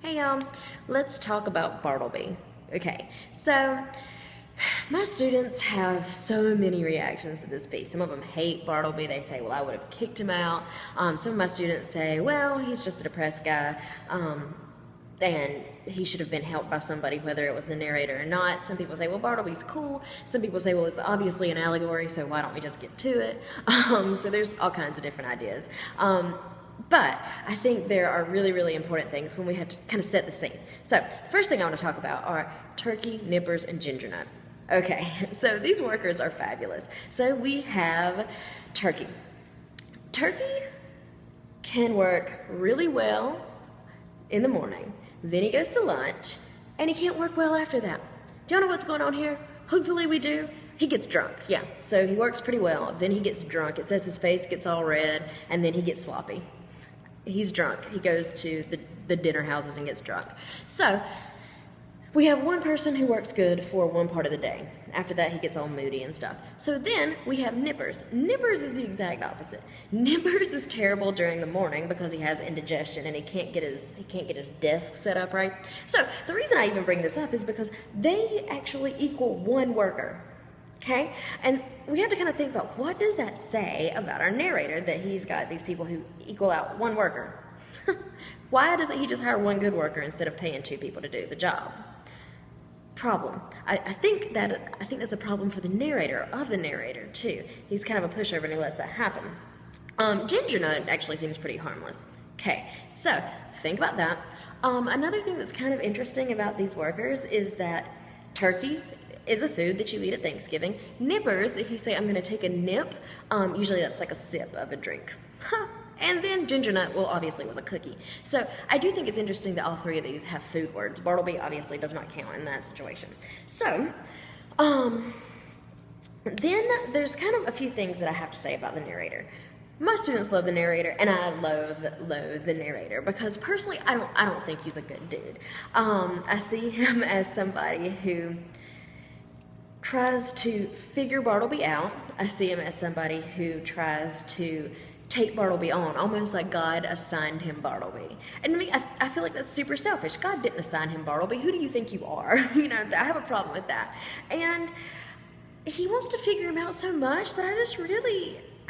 Hey, let's talk about Bartleby. Okay, so my students have so many reactions to this piece. Some of them hate Bartleby. They say, well, I would have kicked him out. Some of my students say, well, he's just a depressed guy. And he should have been helped by somebody, whether it was the narrator or not. Some people say, well, Bartleby's cool. Some people say, well, it's obviously an allegory, so why don't we just get to it? So there's all kinds of different ideas. But I think there are really, really important things when we have to kind of set the scene. So first thing I want to talk about are turkey, nippers, and ginger nut. Okay, so these workers are fabulous. So we have turkey. Turkey can work really well in the morning. Then he goes to lunch, and he can't work well after that. Do y'all know what's going on here? Hopefully we do. He gets drunk, yeah. So he works pretty well. Then he gets drunk. It says his face gets all red, and then he gets sloppy. He's drunk. He goes to the dinner houses and gets drunk. So we have one person who works good for one part of the day. After that, he gets all moody and stuff. So then we have Nippers. Nippers is the exact opposite. Nippers is terrible during the morning because he has indigestion and he can't get his desk set up right. So the reason I even bring this up is because they actually equal one worker. Okay? And we have to kind of think about, what does that say about our narrator that he's got these people who equal out one worker? Why doesn't he just hire one good worker instead of paying two people to do the job? Problem. I think that's a problem for the narrator of the narrator too. He's kind of a pushover and he lets that happen. Ginger nut actually seems pretty harmless. Okay, so think about that. Another thing that's kind of interesting about these workers is that turkey is a food that you eat at Thanksgiving. Nippers, if you say I'm going to take a nip, usually that's like a sip of a drink. And then ginger nut, well, obviously was a cookie. So I do think it's interesting that all three of these have food words. Bartleby obviously does not count in that situation. So, then there's kind of a few things that I have to say about the narrator. My students love the narrator, and I loathe the narrator because personally, I don't think he's a good dude. I see him as somebody who tries to figure Bartleby out. I see him as somebody who tries to take Bartleby on, almost like God assigned him Bartleby. And to me, I feel like that's super selfish. God didn't assign him Bartleby. Who do you think you are? I have a problem with that. And he wants to figure him out so much that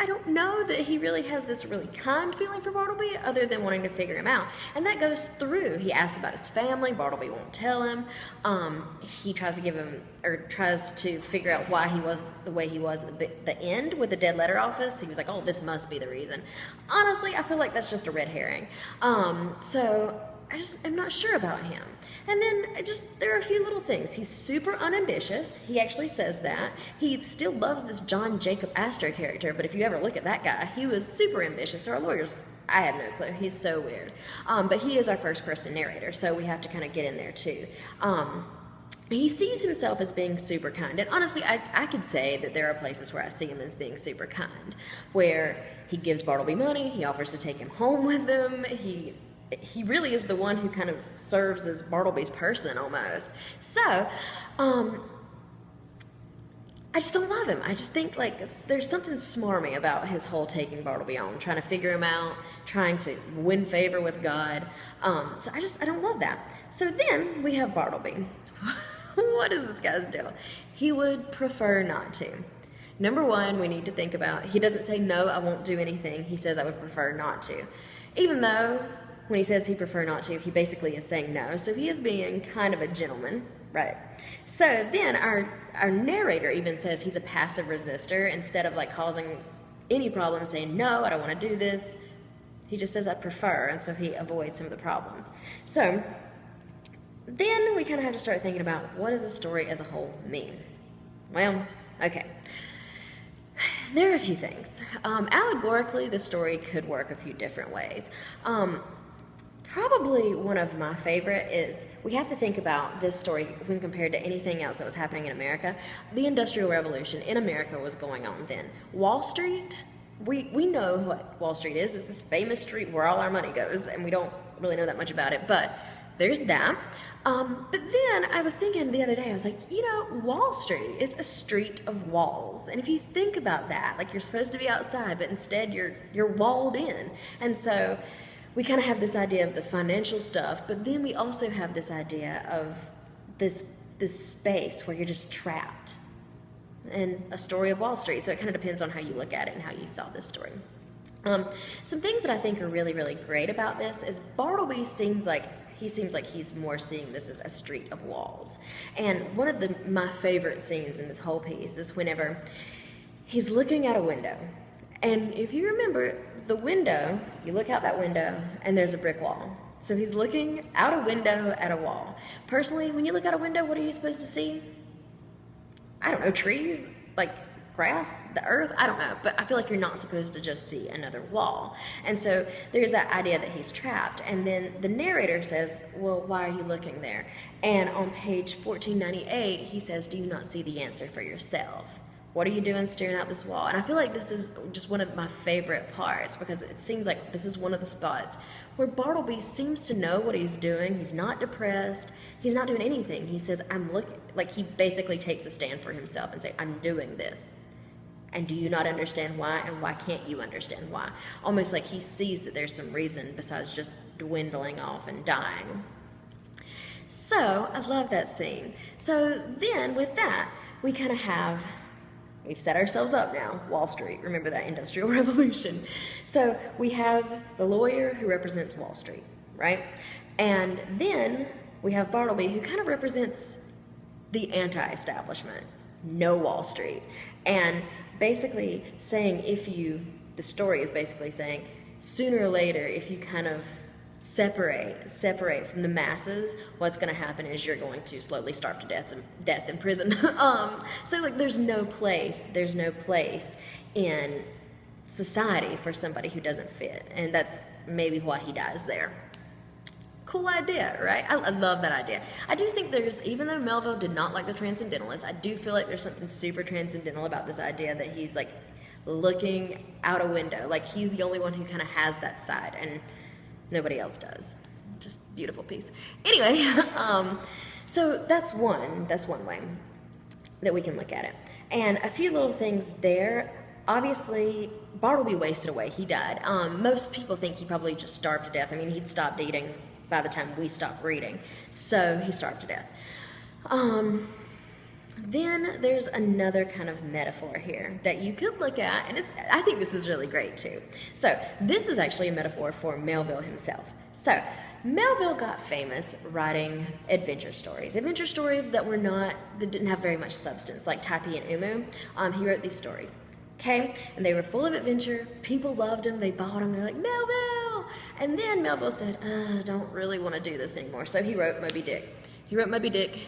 I don't know that he really has this really kind feeling for Bartleby other than wanting to figure him out. And that goes through. He asks about his family. Bartleby won't tell him. He tries to figure out why he was the way he was at the end with the dead letter office. He was like, oh, this must be the reason. Honestly, I feel like that's just a red herring. So I'm not sure about him. And then there are a few little things. He's super unambitious. He actually says that. He still loves this John Jacob Astor character, but if you ever look at that guy, he was super ambitious. So our lawyers, I have no clue. He's so weird. But he is our first person narrator, so we have to kind of get in there too. He sees himself as being super kind. And honestly, I could say that there are places where I see him as being super kind, where he gives Bartleby money, he offers to take him home with him, he really is the one who kind of serves as Bartleby's person almost. So, I just don't love him. I just think there's something smarmy about his whole taking Bartleby on, trying to figure him out, trying to win favor with God. So I don't love that. So then we have Bartleby. What is this guy's deal? He would prefer not to. Number one, we need to think about, he doesn't say, no, I won't do anything. He says, I would prefer not to. Even though when he says he prefer not to, he basically is saying no. So he is being kind of a gentleman, right? So then our narrator even says he's a passive resistor. Instead of causing any problem, saying, no, I don't want to do this, he just says, I prefer, and so he avoids some of the problems. So then we kind of have to start thinking about, what does the story as a whole mean? Well, okay. There are a few things. Allegorically, the story could work a few different ways. Probably one of my favorite is, we have to think about this story when compared to anything else that was happening in America. The Industrial Revolution in America was going on then. Wall Street, we know what Wall Street is. It's this famous street where all our money goes, and we don't really know that much about it, but there's that. But then I was thinking the other day, I was like, Wall Street, it's a street of walls. And if you think about that, you're supposed to be outside, but instead you're walled in. And so we kind of have this idea of the financial stuff, but then we also have this idea of this space where you're just trapped, and a story of Wall Street. So it kind of depends on how you look at it and how you saw this story. Some things that I think are really, really great about this is Bartleby seems like he's more seeing this as a street of walls. And one of my favorite scenes in this whole piece is whenever he's looking out a window. And if you remember, the window, you look out that window and there's a brick wall. So he's looking out a window at a wall. Personally, when you look out a window, what are you supposed to see? I don't know, trees, like grass, the earth, I don't know, but I feel like you're not supposed to just see another wall. And so there's that idea that he's trapped. And then the narrator says, well, why are you looking there? And on page 1498, he says, do you not see the answer for yourself? What are you doing staring out this wall? And I feel like this is just one of my favorite parts, because it seems like this is one of the spots where Bartleby seems to know what he's doing. He's not depressed. He's not doing anything. He says, I'm looking, like he basically takes a stand for himself and say, I'm doing this. And do you not understand why? And why can't you understand why? Almost like he sees that there's some reason besides just dwindling off and dying. So I love that scene. So then with that, we kind of have, we've set ourselves up now, Wall Street. Remember that Industrial Revolution. So we have the lawyer who represents Wall Street, right? And then we have Bartleby, who kind of represents the anti-establishment, no Wall Street. And basically saying the story is basically saying, sooner or later, if you kind of separate from the masses, what's going to happen is you're going to slowly starve to death in prison. So like there's no place in society for somebody who doesn't fit, and that's maybe why he dies there. Cool idea, right? I love that idea. I do think even though Melville did not like the Transcendentalists, I do feel like there's something super transcendental about this idea that he's like looking out a window, like he's the only one who kind of has that side, and nobody else does. Just beautiful piece. Anyway, so that's one way that we can look at it. And a few little things there. Obviously, Bartleby wasted away. He died. Most people think he probably just starved to death. I mean, he'd stopped eating by the time we stopped reading. So he starved to death. Then there's another kind of metaphor here that you could look at, and I think this is really great too. So this is actually a metaphor for Melville himself. So Melville got famous writing adventure stories that didn't have very much substance, like Tappy and Umu. He wrote these stories, okay? And they were full of adventure. People loved them. They bought them. They're like, Melville! And then Melville said, I don't really want to do this anymore. So he wrote Moby Dick.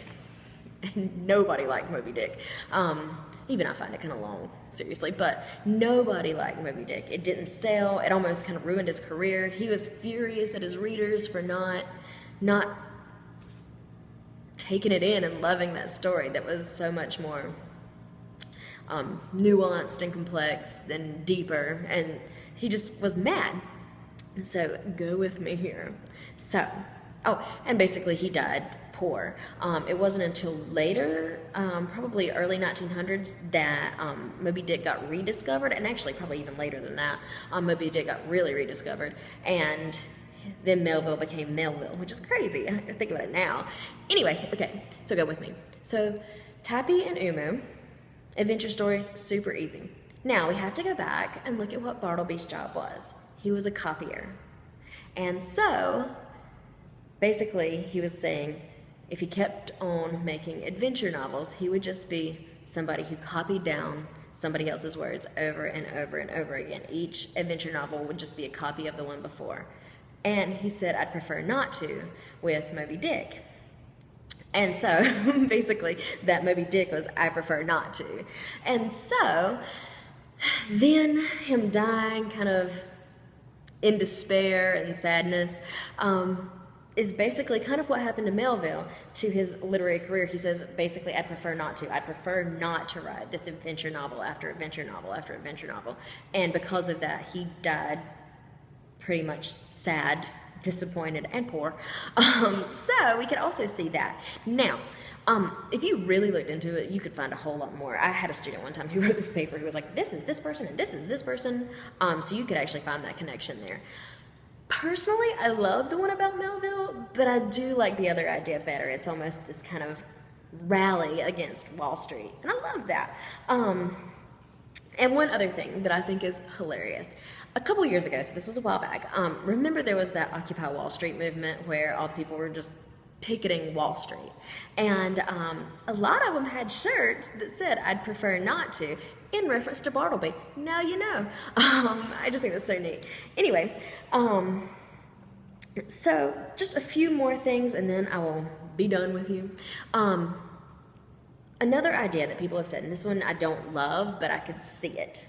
And nobody liked Moby Dick. Even I find it kind of long, seriously, but nobody liked Moby Dick. It didn't sell. It almost kind of ruined his career. He was furious at his readers for not taking it in and loving that story that was so much more nuanced and complex and deeper, and he just was mad. So go with me here. So, and basically he died poor. It wasn't until later, probably early 1900s, that Moby Dick got rediscovered, and actually probably even later than that, Moby Dick got really rediscovered, and then Melville became Melville, which is crazy. I think about it now. Anyway, okay, so go with me. So Tappy and Umu, adventure stories, super easy. Now we have to go back and look at what Bartleby's job was. He was a copier. And so basically he was saying if he kept on making adventure novels, he would just be somebody who copied down somebody else's words over and over and over again. Each adventure novel would just be a copy of the one before. And he said, I'd prefer not to with Moby Dick. And so basically that Moby Dick was, I prefer not to. And so then him dying kind of in despair and sadness is basically kind of what happened to Melville to his literary career. He says, basically, I'd prefer not to. I'd prefer not to write this adventure novel after adventure novel after adventure novel. And because of that, he died pretty much sad, disappointed, and poor. So we could also see that. Now, if you really looked into it, you could find a whole lot more. I had a student one time who wrote this paper who was like, this is this person and this is this person. So you could actually find that connection there. Personally, I love the one about Melville, but I do like the other idea better. It's almost this kind of rally against Wall Street, and I love that. And one other thing that I think is hilarious. A couple years ago, so this was a while back, remember there was that Occupy Wall Street movement where all the people were just picketing Wall Street. And a lot of them had shirts that said, "I'd prefer not to," in reference to Bartleby. Now you know. I just think that's so neat. Anyway, so just a few more things and then I will be done with you. Another idea that people have said, and this one I don't love, but I could see it,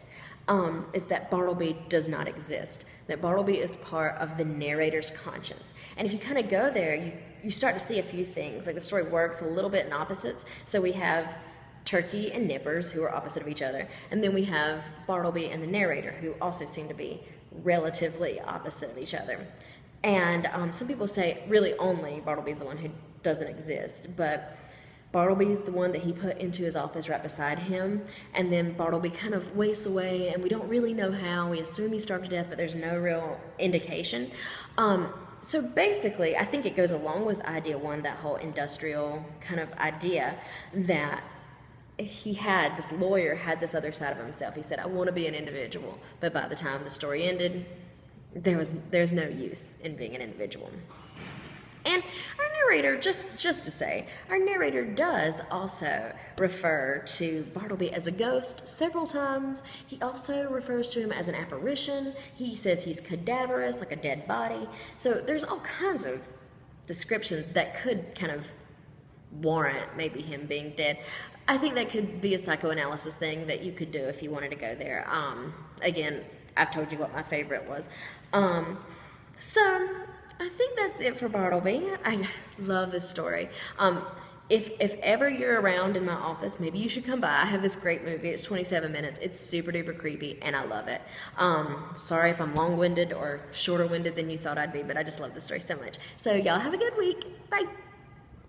is that Bartleby does not exist. That Bartleby is part of the narrator's conscience. And if you kind of go there, you start to see a few things. Like the story works a little bit in opposites. So we have Turkey and Nippers, who are opposite of each other. And then we have Bartleby and the narrator, who also seem to be relatively opposite of each other. And some people say really only Bartleby's the one who doesn't exist. But Bartleby's the one that he put into his office right beside him, and then Bartleby kind of wastes away, and we don't really know how. We assume he starved to death, but there's no real indication. So basically, I think it goes along with idea one, that whole industrial kind of idea that this lawyer had this other side of himself. He said, "I want to be an individual," but by the time the story ended, there's no use in being an individual. And our narrator, just to say, our narrator does also refer to Bartleby as a ghost several times. He also refers to him as an apparition. He says he's cadaverous, like a dead body. So there's all kinds of descriptions that could kind of warrant maybe him being dead. I think that could be a psychoanalysis thing that you could do if you wanted to go there. Again, I've told you what my favorite was. So I think that's it for Bartleby. I love this story. If ever you're around in my office, maybe you should come by. I have this great movie. It's 27 minutes. It's super duper creepy, and I love it. Sorry if I'm long-winded or shorter-winded than you thought I'd be, but I just love this story so much. So y'all have a good week. Bye.